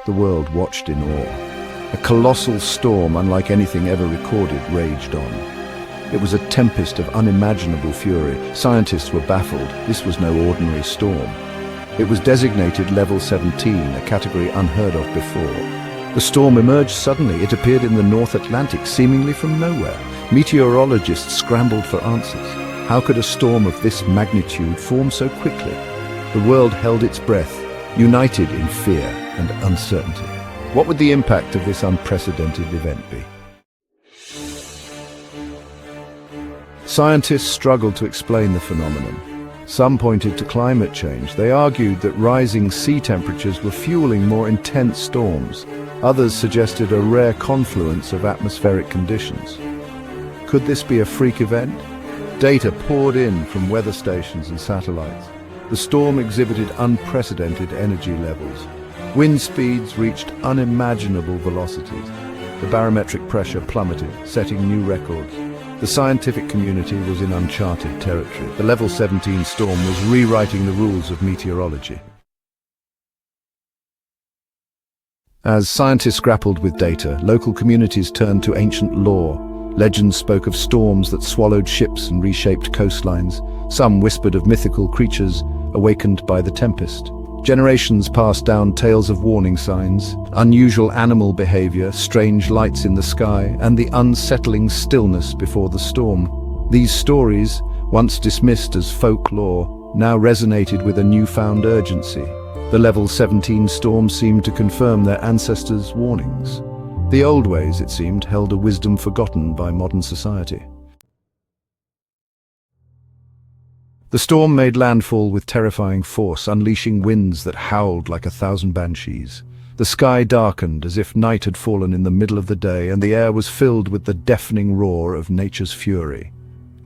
The world watched in awe. A colossal storm, unlike anything ever recorded, raged on. It was a tempest of unimaginable fury. Scientists were baffled. This was no ordinary storm. It was designated Level 17, a category unheard of before. The storm emerged suddenly. It appeared in the North Atlantic, seemingly from nowhere. Meteorologists scrambled for answers. How could a storm of this magnitude form so quickly? The world held its breath, united in fear and uncertainty. What would the impact of this unprecedented event be? Scientists struggled to explain the phenomenon. Some pointed to climate change. They argued that rising sea temperatures were fueling more intense storms. Others suggested a rare confluence of atmospheric conditions. Could this be a freak event? Data poured in from weather stations and satellites. The storm exhibited unprecedented energy levels. Wind speeds reached unimaginable velocities. The barometric pressure plummeted, setting new records. The scientific community was in uncharted territory. The Level 17 storm was rewriting the rules of meteorology. As scientists grappled with data, local communities turned to ancient lore. Legends spoke of storms that swallowed ships and reshaped coastlines. Some whispered of mythical creatures awakened by the tempest. Generations passed down tales of warning signs, unusual animal behavior, strange lights in the sky, and the unsettling stillness before the storm. These stories, once dismissed as folklore, now resonated with a newfound urgency. The Level 17 storm seemed to confirm their ancestors' warnings. The old ways, it seemed, held a wisdom forgotten by modern society. The storm made landfall with terrifying force, unleashing winds that howled like 1,000 banshees. The sky darkened as if night had fallen in the middle of the day, and the air was filled with the deafening roar of nature's fury.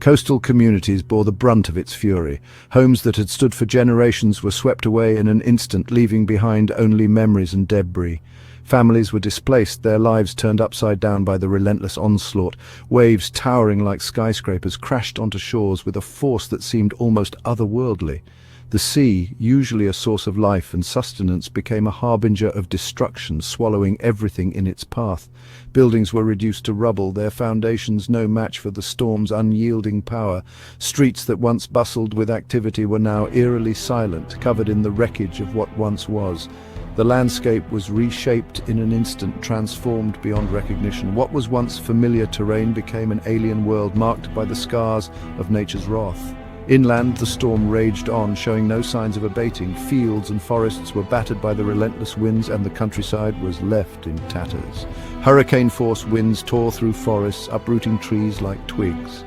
Coastal communities bore the brunt of its fury. Homes that had stood for generations were swept away in an instant, leaving behind only memories and debris. Families were displaced, their lives turned upside down by the relentless onslaught. Waves towering like skyscrapers crashed onto shores with a force that seemed almost otherworldly. The sea, usually a source of life and sustenance, became a harbinger of destruction, swallowing everything in its path. Buildings were reduced to rubble, their foundations no match for the storm's unyielding power. Streets that once bustled with activity were now eerily silent, covered in the wreckage of what once was. The landscape was reshaped in an instant, transformed beyond recognition. What was once familiar terrain became an alien world marked by the scars of nature's wrath. Inland, the storm raged on, showing no signs of abating. Fields and forests were battered by the relentless winds, and the countryside was left in tatters. Hurricane-force winds tore through forests, uprooting trees like twigs.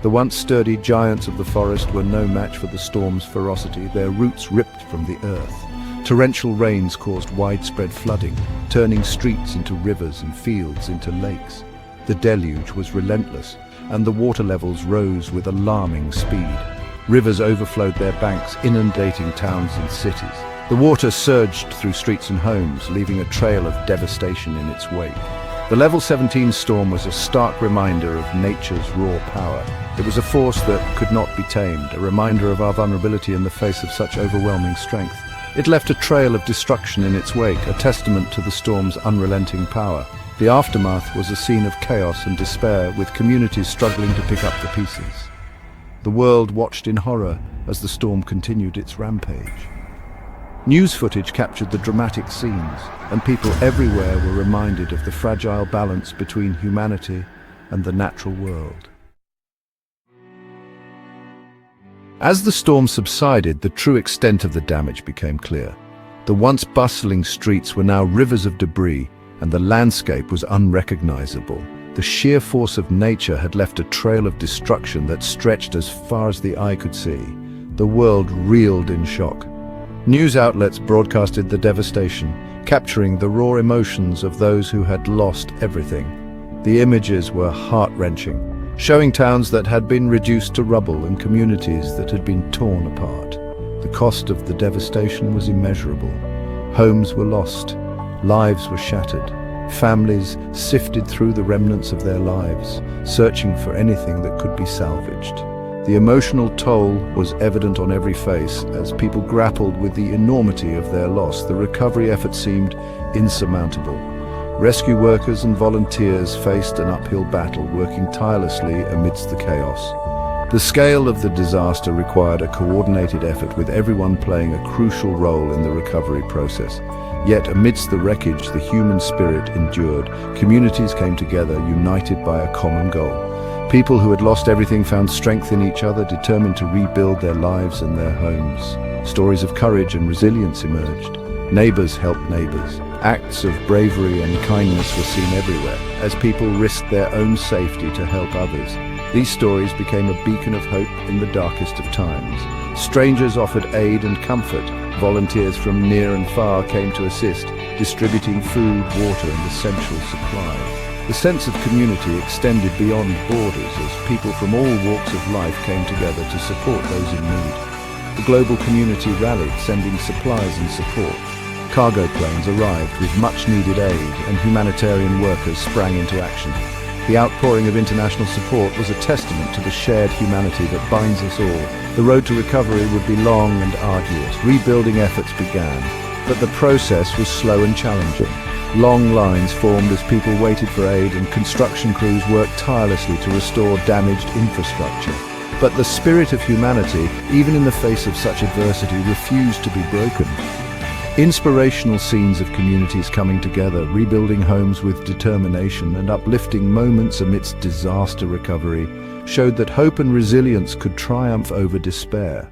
The once sturdy giants of the forest were no match for the storm's ferocity, their roots ripped from the earth. Torrential rains caused widespread flooding, turning streets into rivers and fields into lakes. The deluge was relentless, and the water levels rose with alarming speed. Rivers overflowed their banks, inundating towns and cities. The water surged through streets and homes, leaving a trail of devastation in its wake. The Level 17 storm was a stark reminder of nature's raw power. It was a force that could not be tamed, a reminder of our vulnerability in the face of such overwhelming strength. It left a trail of destruction in its wake, a testament to the storm's unrelenting power. The aftermath was a scene of chaos and despair, with communities struggling to pick up the pieces. The world watched in horror as the storm continued its rampage. News footage captured the dramatic scenes, and people everywhere were reminded of the fragile balance between humanity and the natural world. As the storm subsided, the true extent of the damage became clear. The once bustling streets were now rivers of debris, and the landscape was unrecognizable. The sheer force of nature had left a trail of destruction that stretched as far as the eye could see. The world reeled in shock. News outlets broadcasted the devastation, capturing the raw emotions of those who had lost everything. The images were heart-wrenching, showing towns that had been reduced to rubble and communities that had been torn apart. The cost of the devastation was immeasurable. Homes were lost, lives were shattered, families sifted through the remnants of their lives, searching for anything that could be salvaged. The emotional toll was evident on every face as people grappled with the enormity of their loss. The recovery effort seemed insurmountable. Rescue workers and volunteers faced an uphill battle, working tirelessly amidst the chaos. The scale of the disaster required a coordinated effort, with everyone playing a crucial role in the recovery process. Yet, amidst the wreckage, the human spirit endured. Communities came together, united by a common goal. People who had lost everything found strength in each other, determined to rebuild their lives and their homes. Stories of courage and resilience emerged. Neighbors helped neighbors. Acts of bravery and kindness were seen everywhere, as people risked their own safety to help others. These stories became a beacon of hope in the darkest of times. Strangers offered aid and comfort. Volunteers from near and far came to assist, distributing food, water, and essential supplies. The sense of community extended beyond borders as people from all walks of life came together to support those in need. The global community rallied, sending supplies and support. Cargo planes arrived with much-needed aid, and humanitarian workers sprang into action. The outpouring of international support was a testament to the shared humanity that binds us all. The road to recovery would be long and arduous. Rebuilding efforts began, but the process was slow and challenging. Long lines formed as people waited for aid, and construction crews worked tirelessly to restore damaged infrastructure. But the spirit of humanity, even in the face of such adversity, refused to be broken. Inspirational scenes of communities coming together, rebuilding homes with determination, and uplifting moments amidst disaster recovery showed that hope and resilience could triumph over despair.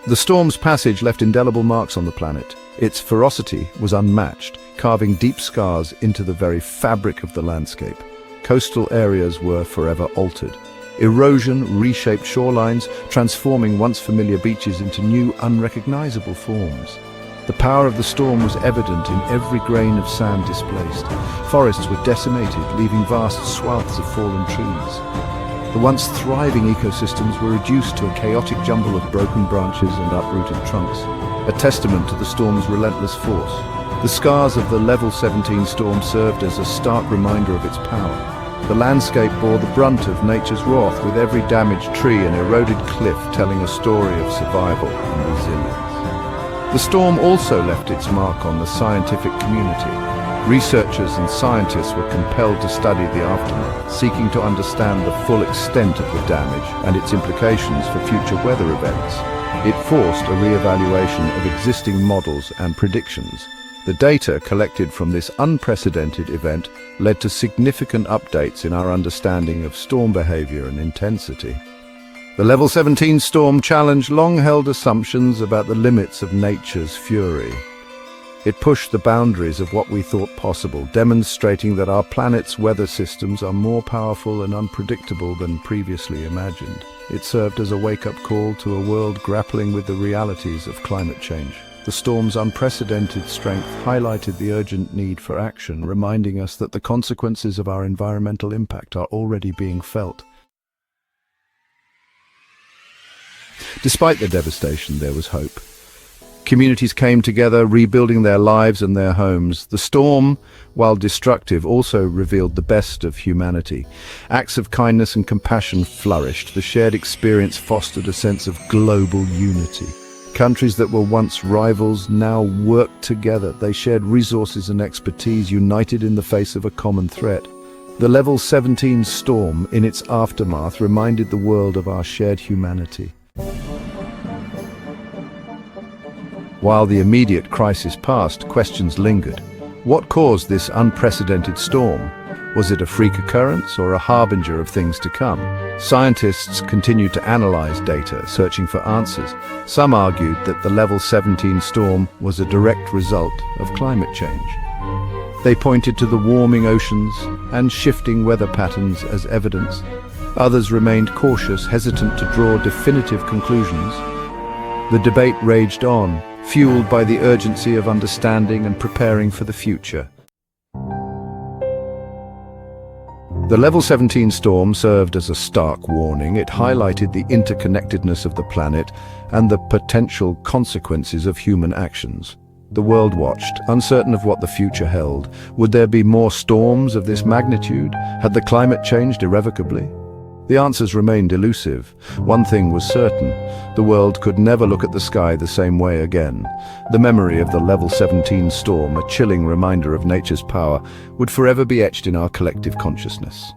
The storm's passage left indelible marks on the planet. Its ferocity was unmatched, carving deep scars into the very fabric of the landscape. Coastal areas were forever altered. Erosion reshaped shorelines, transforming once familiar beaches into new, unrecognizable forms. The power of the storm was evident in every grain of sand displaced. Forests were decimated, leaving vast swaths of fallen trees. The once thriving ecosystems were reduced to a chaotic jumble of broken branches and uprooted trunks, a testament to the storm's relentless force. The scars of the level 17 storm served as a stark reminder of its power. The landscape bore the brunt of nature's wrath, with every damaged tree and eroded cliff telling a story of survival and resilience. The storm also left its mark on the scientific community. Researchers and scientists were compelled to study the aftermath, seeking to understand the full extent of the damage and its implications for future weather events. It forced a re-evaluation of existing models and predictions. The data collected from this unprecedented event led to significant updates in our understanding of storm behavior and intensity. The level 17 storm challenged long-held assumptions about the limits of nature's fury. It pushed the boundaries of what we thought possible, demonstrating that our planet's weather systems are more powerful and unpredictable than previously imagined. It served as a wake-up call to a world grappling with the realities of climate change. The storm's unprecedented strength highlighted the urgent need for action, reminding us that the consequences of our environmental impact are already being felt. Despite the devastation, there was hope. Communities came together, rebuilding their lives and their homes. The storm, while destructive, also revealed the best of humanity. Acts of kindness and compassion flourished. The shared experience fostered a sense of global unity. Countries that were once rivals now worked together. They shared resources and expertise, united in the face of a common threat. The level 17 storm, in its aftermath, reminded the world of our shared humanity. While the immediate crisis passed, questions lingered. What caused this unprecedented storm? Was it a freak occurrence or a harbinger of things to come? Scientists continued to analyze data, searching for answers. Some argued that the level 17 storm was a direct result of climate change. They pointed to the warming oceans and shifting weather patterns as evidence. Others remained cautious, hesitant to draw definitive conclusions. The debate raged on, fueled by the urgency of understanding and preparing for the future. The level 17 storm served as a stark warning. It highlighted the interconnectedness of the planet and the potential consequences of human actions. The world watched, uncertain of what the future held. Would there be more storms of this magnitude? Had the climate changed irrevocably? The answers remained elusive. One thing was certain: the world could never look at the sky the same way again. The memory of the level 17 storm, a chilling reminder of nature's power, would forever be etched in our collective consciousness.